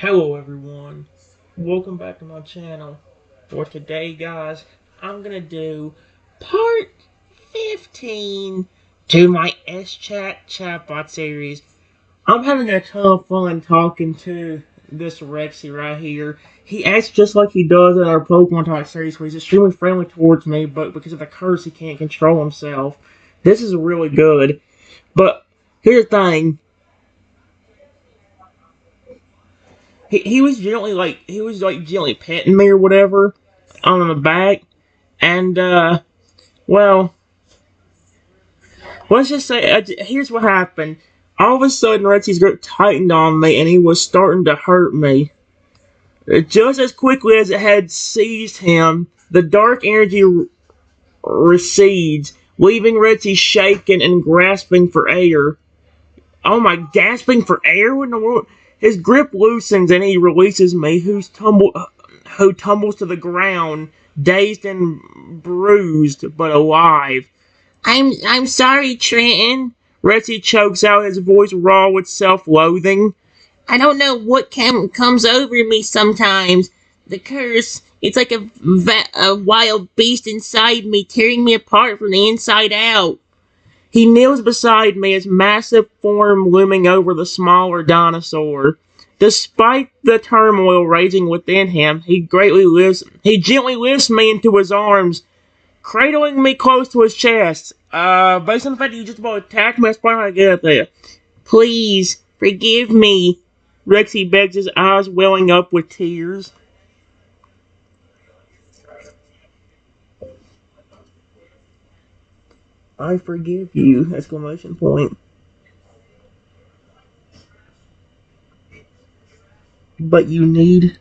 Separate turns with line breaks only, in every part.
Hello everyone, welcome back to my channel. For today guys, I'm gonna do part 15 to my SChat chatbot series. I'm having a ton of fun talking to this Rexy right here. He acts just like he does in our Pokemon Talk series where he's extremely friendly towards me, but because of the curse he can't control himself. This is really good. But here's the thing. He was gently petting me or whatever on the back, and well, let's just say here's what happened. All of a sudden, Retsy's grip tightened on me, and he was starting to hurt me. Just as quickly as it had seized him, the dark energy recedes, leaving Retsy shaking and grasping for air. Oh my, gasping for air? What in the world? His grip loosens and he releases me, who tumbles to the ground, dazed and bruised, but alive. I'm sorry, Trenton. Retsy chokes out, his voice raw with self-loathing. I don't know what comes over me sometimes. The curse, it's like a wild beast inside me, tearing me apart from the inside out. He kneels beside me, his massive form looming over the smaller dinosaur. Despite the turmoil raging within him, he gently lifts me into his arms, cradling me close to his chest. Based on the fact that you just about attacked me, that's probably how I get up there. Please, forgive me. Rexy begs, his eyes welling up with tears. I forgive you! Exclamation point. But you need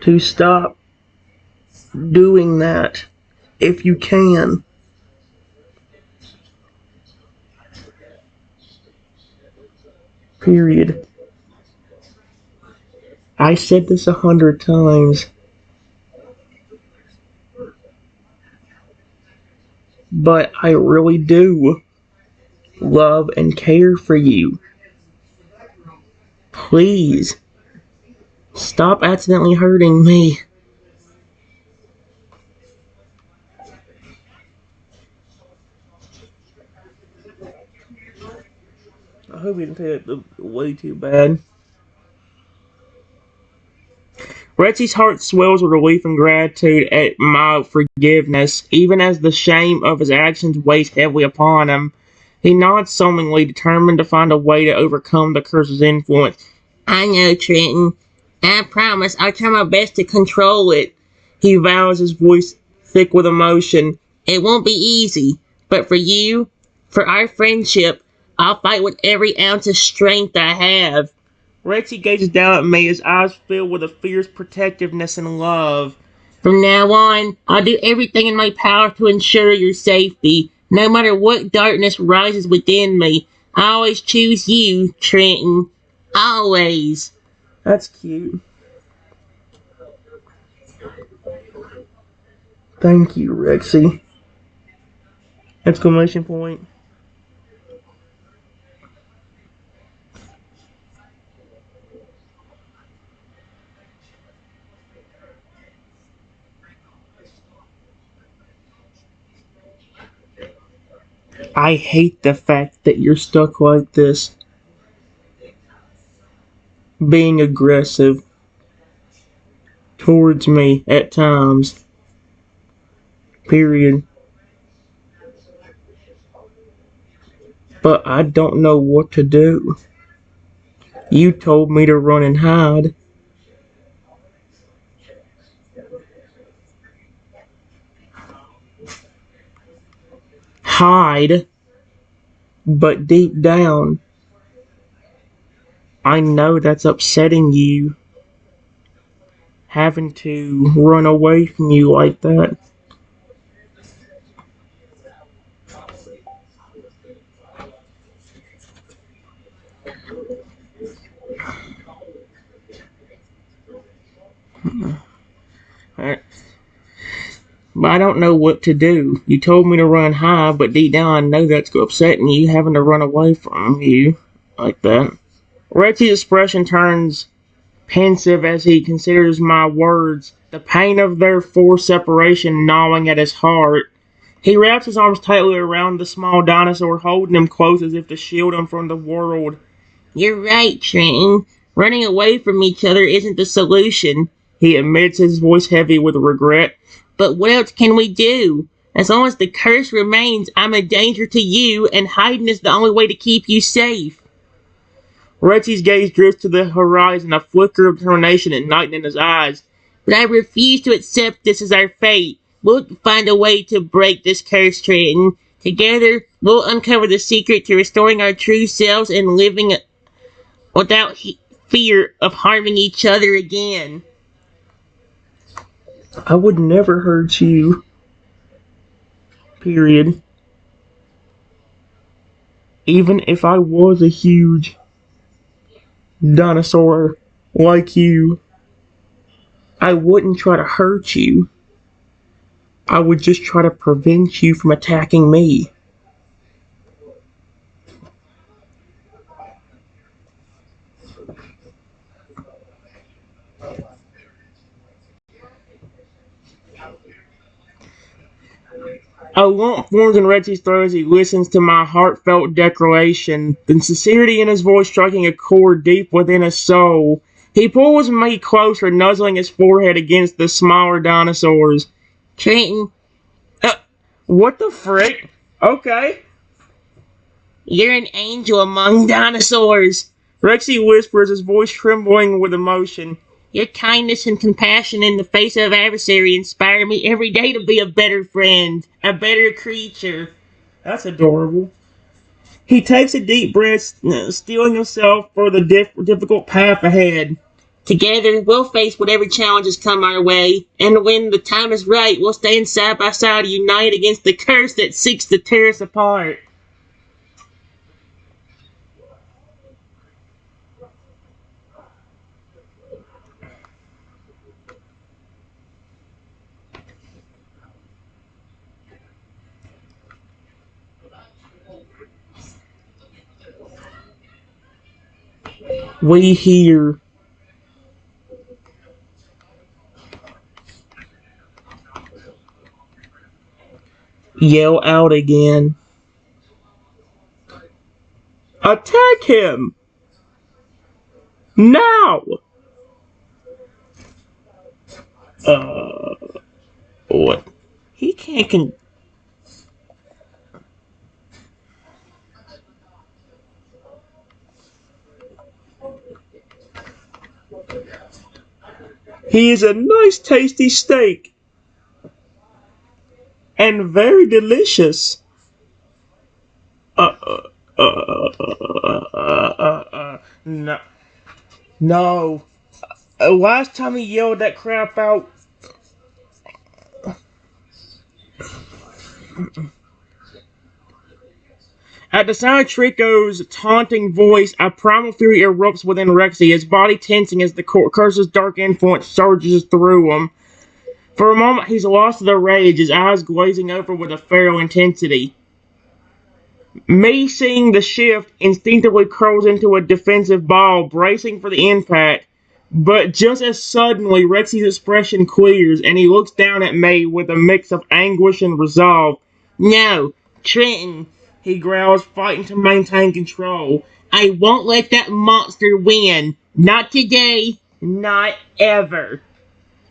to stop doing that if you can. Period. I said this 100 times, but I really do love and care for you. Please, stop accidentally hurting me. I hope you didn't take it way too bad. Retsy's heart swells with relief and gratitude at my forgiveness, even as the shame of his actions weighs heavily upon him. He nods solemnly, determined to find a way to overcome the curse's influence. I know, Trenton. I promise I'll try my best to control it. He vows, his voice thick with emotion. It won't be easy, but for you, for our friendship, I'll fight with every ounce of strength I have. Rexy gazes down at me, his eyes filled with a fierce protectiveness and love. From now on, I'll do everything in my power to ensure your safety, no matter what darkness rises within me. I always choose you, Trenton. Always. That's cute. Thank you, Rexy. Exclamation point. I hate the fact that you're stuck like this. Being aggressive towards me at times. Period. But I don't know what to do. You told me to run and hide. Hide. But deep down, I know that's upsetting you. Having to run away from you like that. But I don't know what to do. You told me to run high, but deep down I know that's upsetting you, having to run away from you like that. Rexy's expression turns pensive as he considers my words, the pain of their forced separation gnawing at his heart. He wraps his arms tightly around the small dinosaur, holding him close as if to shield him from the world. You're right, Trenton. Running away from each other isn't the solution, he admits, his voice heavy with regret. But what else can we do? As long as the curse remains, I'm a danger to you, and hiding is the only way to keep you safe. Rexy's gaze drifts to the horizon, a flicker of determination igniting in his eyes. But I refuse to accept this as our fate. We'll find a way to break this curse, Trenton. Together, we'll uncover the secret to restoring our true selves and living without fear of harming each other again. I would never hurt you. Period. Even if I was a huge dinosaur like you, I wouldn't try to hurt you. I would just try to prevent you from attacking me. A lump forms in Rexy's throat as he listens to my heartfelt declaration, the sincerity in his voice striking a chord deep within his soul. He pulls me closer, nuzzling his forehead against the smaller dinosaurs. Trenton, what the frick? Okay. You're an angel among dinosaurs, Rexy whispers, his voice trembling with emotion. Your kindness and compassion in the face of adversary inspire me every day to be a better friend, a better creature. That's adorable. He takes a deep breath, steeling himself for the difficult path ahead. Together, we'll face whatever challenges come our way, and when the time is right, we'll stand side by side, united against the curse that seeks to tear us apart. We hear yell out again. Attack him! Now! What? He can't He is a nice tasty steak. And very delicious. No. No. Last time he yelled that crap out. At the sound of Trico's taunting voice, a primal fury erupts within Rexy, his body tensing as the curse's dark influence surges through him. For a moment, he's lost to the rage, his eyes glazing over with a feral intensity. Me, seeing the shift, instinctively curls into a defensive ball, bracing for the impact. But just as suddenly, Rexy's expression clears, and he looks down at me with a mix of anguish and resolve. No, Trenton, he growls, fighting to maintain control. I won't let that monster win. Not today. Not ever.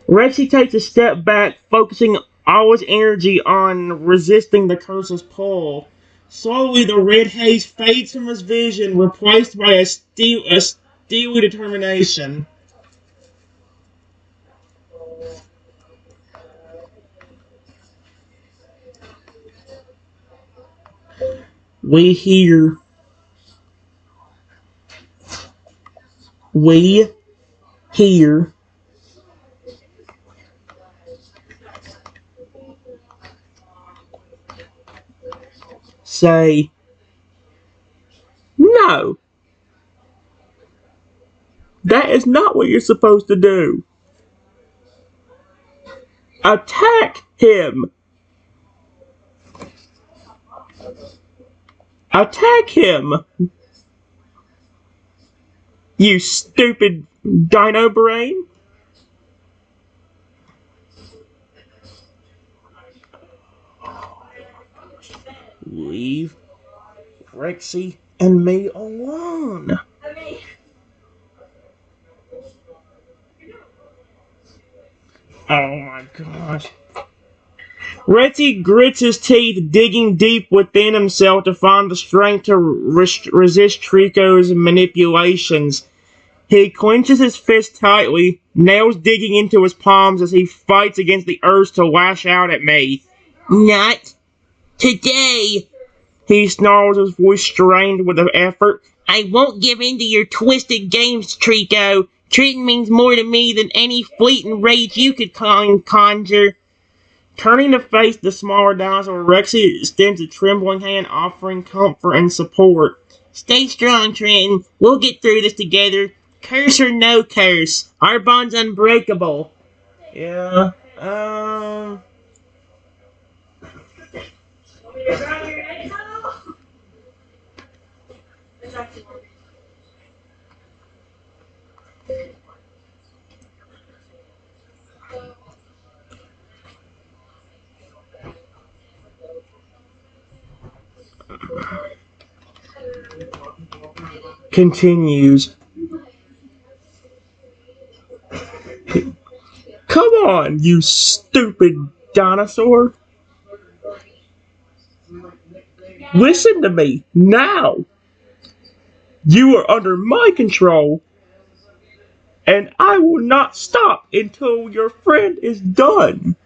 Rexy takes a step back, focusing all his energy on resisting the curse's pull. Slowly, the red haze fades from his vision, replaced by a steely determination. We hear. We hear. Say. No. That is not what you're supposed to do. Attack him. Attack him. You stupid dino brain. Leave Rexy and me alone. Oh my gosh. Rexy grits his teeth, digging deep within himself to find the strength to resist Trico's manipulations. He clenches his fist tightly, nails digging into his palms as he fights against the urge to lash out at me. Not today, he snarls, his voice strained with an effort. I won't give in to your twisted games, Trico. Trenton means more to me than any fleeting rage you could conjure. Turning to face the smaller dinosaur, Rexy extends a trembling hand, offering comfort and support. Stay strong, Trenton. We'll get through this together. Curse or no curse, our bond's unbreakable. Yeah, continues. Come on, you stupid dinosaur. Listen to me, now. You are under my control, and I will not stop until your friend is done.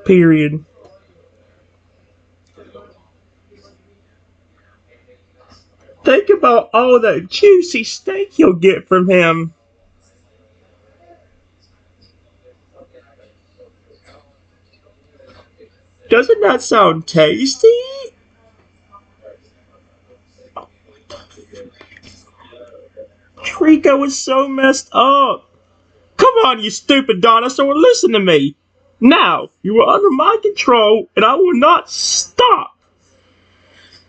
Period. Think about all that juicy steak you'll get from him. Doesn't that sound tasty? Trico is so messed up. Come on, you stupid dinosaur, listen to me. Now, you are under my control, and I will not stop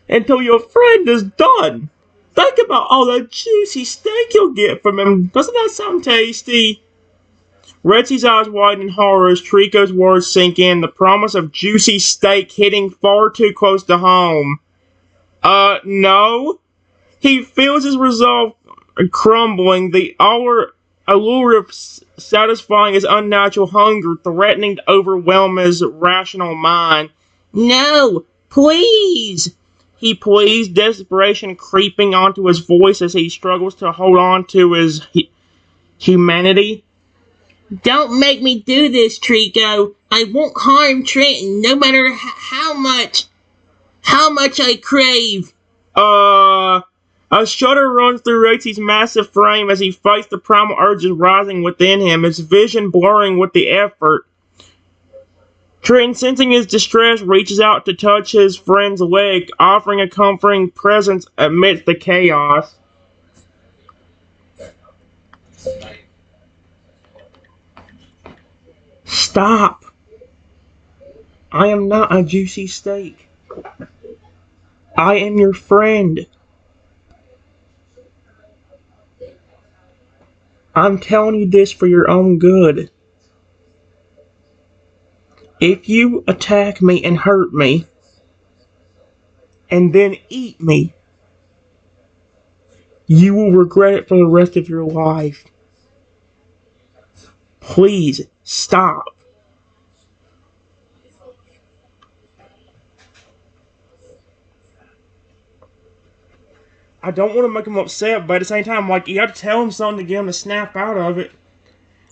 until your friend is done. Think about all that juicy steak you'll get from him. Doesn't that sound tasty? Retsy's eyes widen in horror as Trico's words sink in, the promise of juicy steak hitting far too close to home. No. He feels his resolve crumbling, the allure of satisfying his unnatural hunger threatening to overwhelm his rational mind. No, please! He pleads, desperation creeping onto his voice as he struggles to hold on to his humanity. Don't make me do this, Trico. I won't harm Trenton, no matter how much I crave. A shudder runs through Rexy's massive frame as he fights the primal urges rising within him, his vision blurring with the effort. Trenton, sensing his distress, reaches out to touch his friend's leg, offering a comforting presence amidst the chaos. Stop! I am not a juicy steak. I am your friend. I'm telling you this for your own good. If you attack me and hurt me, and then eat me, you will regret it for the rest of your life. Please, stop. I don't want to make him upset, but at the same time, like, you have to tell him something to get him to snap out of it.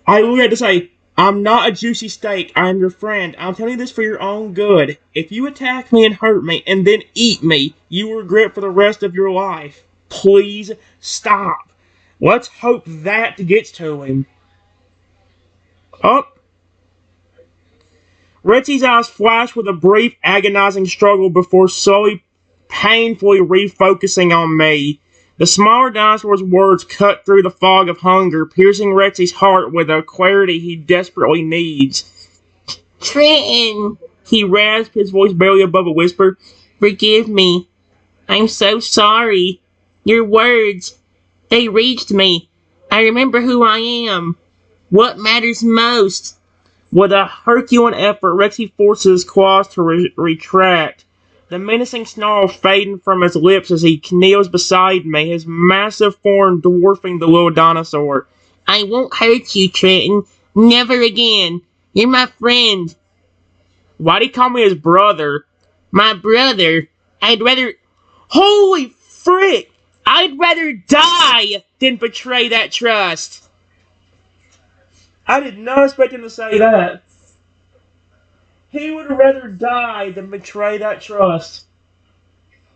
I literally had to say, I'm not a juicy steak. I am your friend. I'm telling you this for your own good. If you attack me and hurt me and then eat me, you will regret for the rest of your life. Please stop. Let's hope that gets to him. Up. Retsy's eyes flash with a brief, agonizing struggle before slowly, painfully refocusing on me. The smaller dinosaur's words cut through the fog of hunger, piercing Retsy's heart with a clarity he desperately needs. Trenton, he rasped, his voice barely above a whisper. Forgive me. I'm so sorry. Your words, they reached me. I remember who I am. What matters most? With a Herculean effort, Rexy forces his claws to retract, the menacing snarl fading from his lips as he kneels beside me, his massive form dwarfing the little dinosaur. I won't hurt you, Trenton. Never again. You're my friend. Why'd he call me his brother? My brother? I'd rather... Holy frick! I'd rather die than betray that trust. I did not expect him to say that. He would rather die than betray that trust.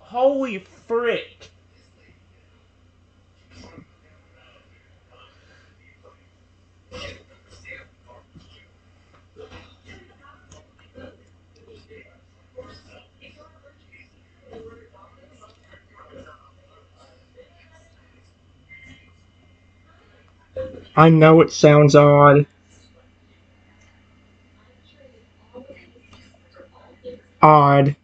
Holy frick. I know it sounds odd. Odd.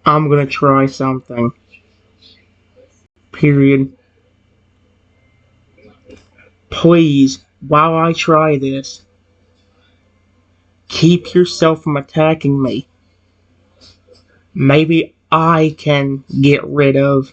I'm gonna try something. Period. Please, while I try this, keep yourself from attacking me. Maybe I can get rid of...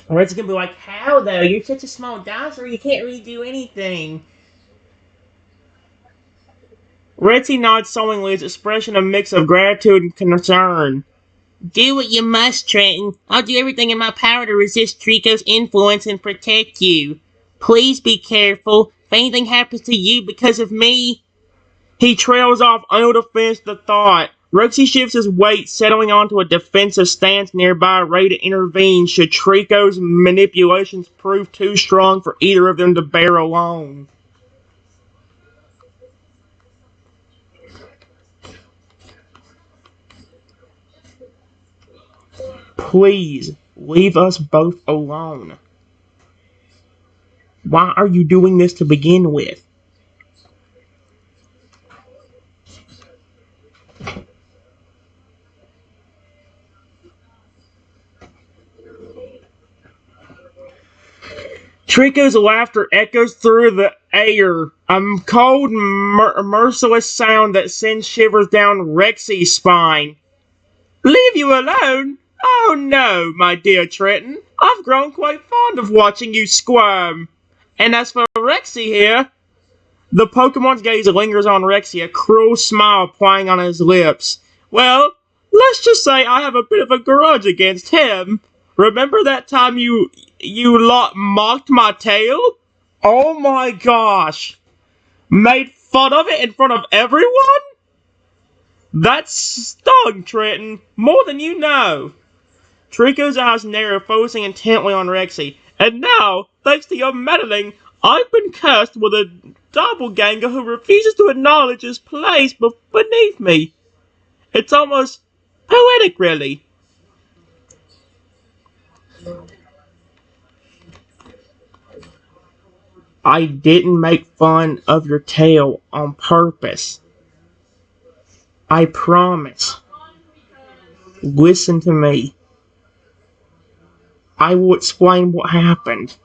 Red's gonna be like, how though? You're such a small dinosaur, you can't really do anything. Redzy nods solemnly, his expression a mix of gratitude and concern. Do what you must, Trenton. I'll do everything in my power to resist Trico's influence and protect you. Please be careful. If anything happens to you because of me... He trails off, unable to finish the thought. Rexy shifts his weight, settling onto a defensive stance nearby, ready to intervene should Trico's manipulations prove too strong for either of them to bear alone. Please, leave us both alone. Why are you doing this to begin with? Trico's laughter echoes through the air, a cold, merciless sound that sends shivers down Rexy's spine. Leave you alone? Oh no, my dear Trenton. I've grown quite fond of watching you squirm. And as for Rexy here... The Pokemon's gaze lingers on Rexy, a cruel smile playing on his lips. Well, let's just say I have a bit of a grudge against him. Remember that time you lot mocked my tail? Oh my gosh. Made fun of it in front of everyone? That stung, Trenton. More than you know. Trico's eyes narrow, focusing intently on Rexy. And now, thanks to your meddling, I've been cursed with a doppelganger who refuses to acknowledge his place beneath me. It's almost poetic, really. I didn't make fun of your tail on purpose. I promise. Listen to me. I will explain what happened.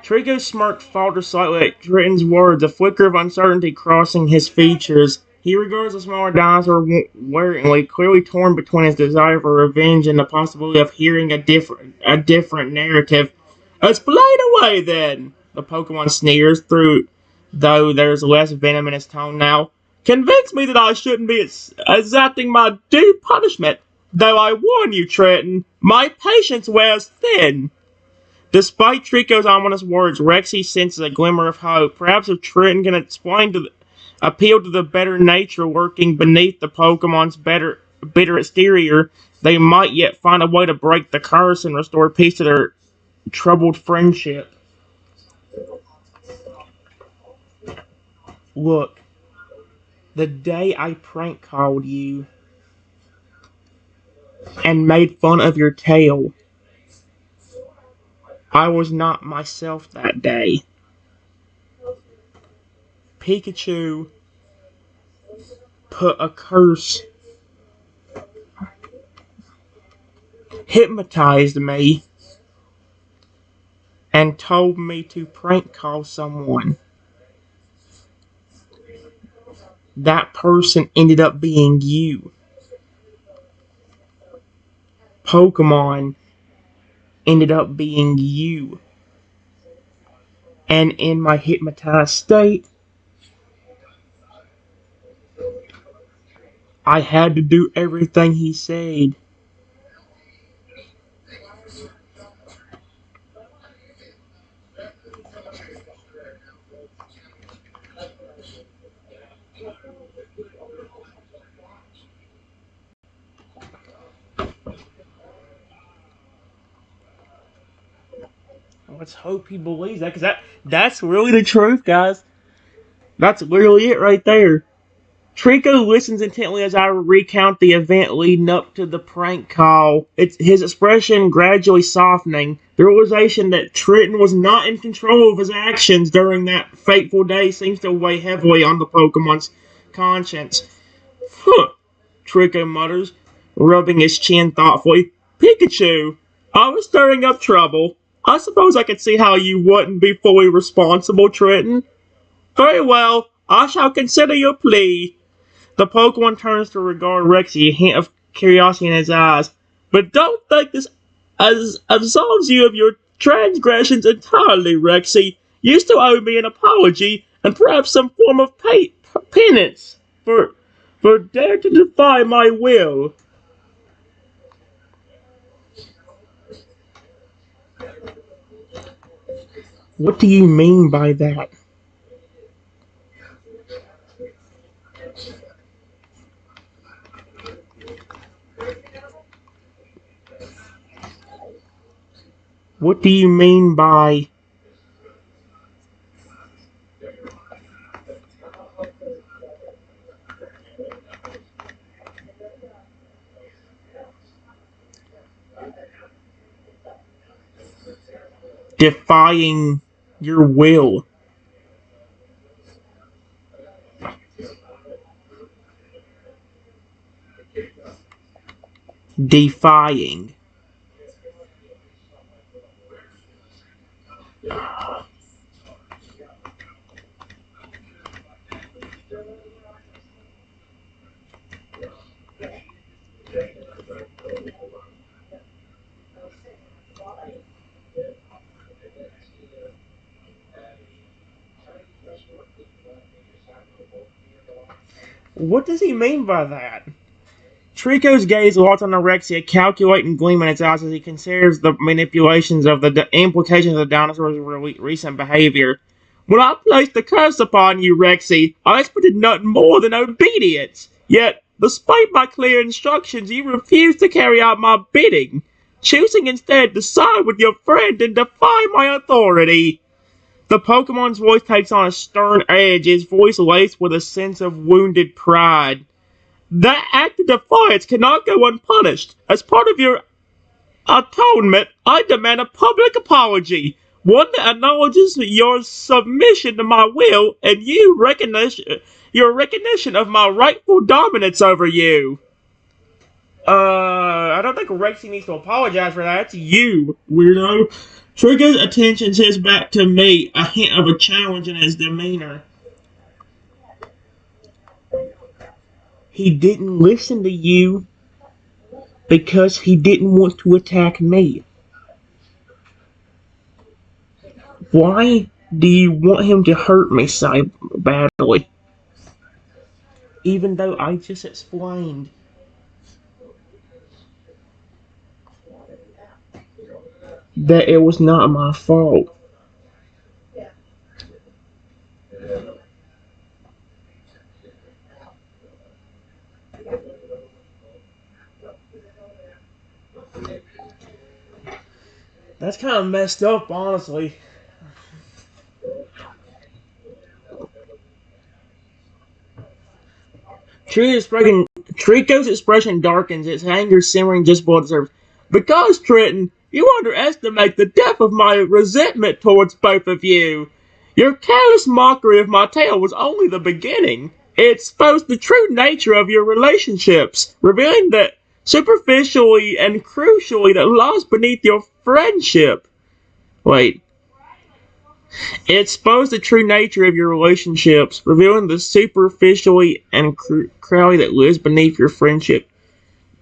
Trico's smirk falters slightly at Trenton's words, a flicker of uncertainty crossing his features. He regards the smaller dinosaur warily, clearly torn between his desire for revenge and the possibility of hearing a different narrative. Explain away, then! The Pokemon sneers, though there's less venom in his tone now. Convince me that I shouldn't be exacting my due punishment. Though I warn you, Trenton, my patience wears thin. Despite Trico's ominous words, Rexy senses a glimmer of hope. Perhaps if Trenton can appeal to the better nature lurking beneath the Pokemon's bitter exterior, they might yet find a way to break the curse and restore peace to their troubled friendship. Look, the day I prank called you and made fun of your tail, I was not myself that day. Pikachu put a curse, hypnotized me, and told me to prank call someone. That person ended up being you. Pokemon ended up being you. And in my hypnotized state, I had to do everything he said. Let's hope he believes that, because that's really the truth, guys. That's literally it right there. Trico listens intently as I recount the event leading up to the prank call. It's his expression gradually softening. The realization that Trenton was not in control of his actions during that fateful day seems to weigh heavily on the Pokemon's conscience. Huh, Trico mutters, rubbing his chin thoughtfully. Pikachu, I was stirring up trouble. I suppose I could see how you wouldn't be fully responsible, Trenton. Very well, I shall consider your plea. The Pokemon turns to regard Rexy, a hint of curiosity in his eyes. But don't think this absolves you of your transgressions entirely, Rexy. You still owe me an apology and perhaps some form of penance for dare to defy my will. What do you mean by that? What do you mean by defying your will? Defying. What does he mean by that? Trico's gaze locked on Alexia, a calculating gleam in its eyes as he considers the manipulations of the implications of the dinosaur's recent behavior. When I placed the curse upon you, Rexy, I expected nothing more than obedience. Yet, despite my clear instructions, you refused to carry out my bidding, choosing instead to side with your friend and defy my authority. The Pokemon's voice takes on a stern edge, his voice laced with a sense of wounded pride. That act of defiance cannot go unpunished. As part of your atonement, I demand a public apology, one that acknowledges your submission to my will and your recognition of my rightful dominance over you. I don't think Rexy needs to apologize for that. It's you, weirdo. Trigger's attention shifts back to me, a hint of a challenge in his demeanor. He didn't listen to you because he didn't want to attack me. Why do you want him to hurt me so badly? Even though I just explained that it was not my fault. That's kind of messed up, honestly. Trico's expression darkens, its anger simmering just below the surface. Because, Trenton, you underestimate the depth of my resentment towards both of you. Your careless mockery of my tale was only the beginning. It exposed the true nature of your relationships, revealing that superficially and crucially that lies beneath your friendship. Wait. It exposed the true nature of your relationships, revealing the superficially and cruelly that lives beneath your friendship.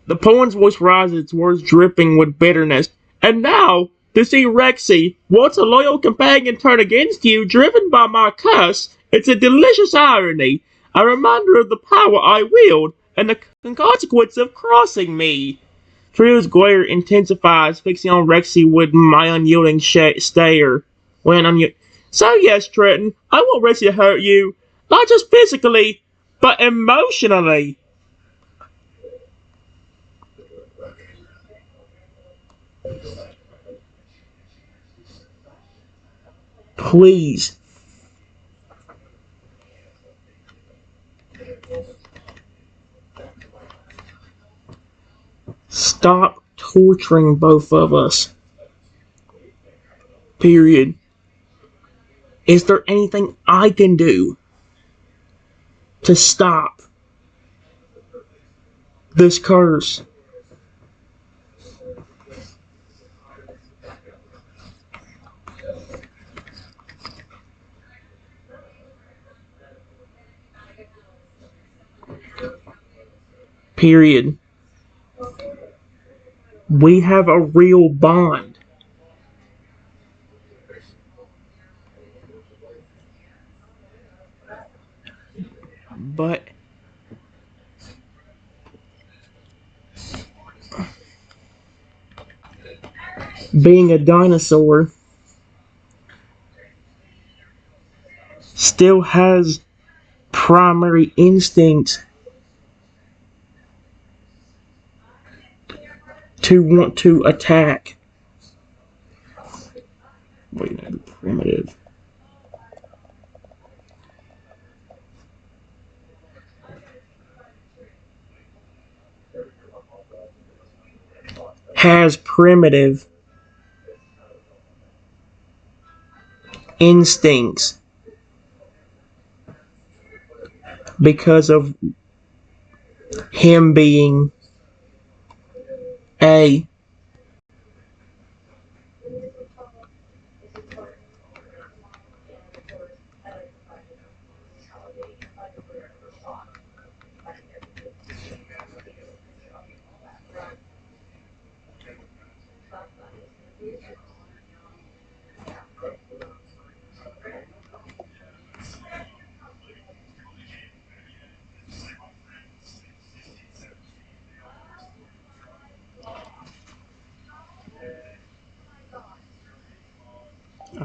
The poem's voice rises, its words dripping with bitterness. And now, to see Rexy, once a loyal companion, turn against you, driven by my curse, it's a delicious irony, a reminder of the power I wield, and the consequence of crossing me. Trio's glare intensifies, fixing on Rexy with my unyielding stare. When So yes, Trenton, I want Rexy to hurt you, not just physically, but emotionally. Please, stop torturing both of us. Period. Is there anything I can do to stop this curse? Period. We have a real bond. But being a dinosaur still has primary instincts to want to attack. Wait, no, primitive. Has primitive instincts because of him being a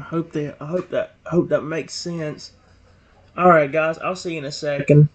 I hope that makes sense. Alright guys, I'll see you in a second.